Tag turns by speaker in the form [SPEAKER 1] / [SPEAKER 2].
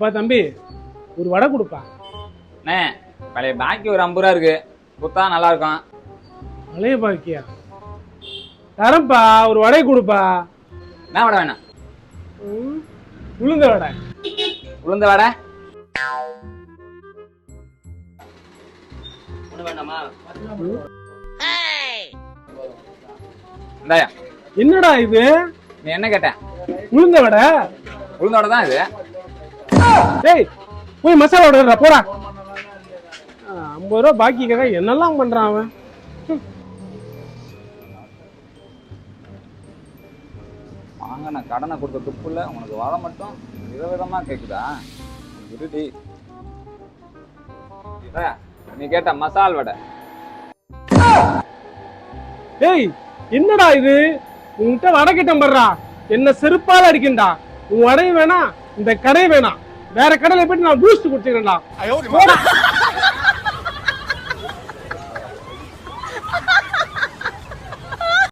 [SPEAKER 1] அப்பா தம்பி ஒரு வடை கொடுப்பா.
[SPEAKER 2] அண்ணே பழைய பாக்கி ஒரு 50 ரூபா இருக்கு, கொடுத்தா நல்லா இருக்கும்.
[SPEAKER 1] பழைய பாக்கியா? தரப்பா, ஒரு வடை கொடுப்பா.
[SPEAKER 2] என்ன வடை வேணும்?
[SPEAKER 1] உளுந்த வடை.
[SPEAKER 2] உளுந்த வடை
[SPEAKER 3] வேண்டாமா?
[SPEAKER 2] இந்தாயா.
[SPEAKER 1] என்னடா இது?
[SPEAKER 2] நீ என்ன கேட்ட?
[SPEAKER 1] உளுந்த வடை.
[SPEAKER 2] உளுந்த வடை தான் இது.
[SPEAKER 1] டேய் போய் மசாலா வடை போடா. 50 ரூபா பாக்கி கேட்க என்னெல்லாம் பண்றான் அவன்.
[SPEAKER 2] வாங்க, நான் கடனை கொடுத்த துப்புல உனக்கு வடை மட்டும் விதவிதமா கேக்குதா? இருடி. நீ கேட்ட மசால் வடை.
[SPEAKER 1] டேய் என்னடா இது? உன்கிட்ட வடை கிட்ட பண்றா, என்ன செருப்பால அடிக்கண்டா. உன் வடையும் வேணாம், இந்த கடை வேணாம், வேற கடையில போயிட்டு நான் பூஸ்ட் குடிச்சுக்கிறேன்டா.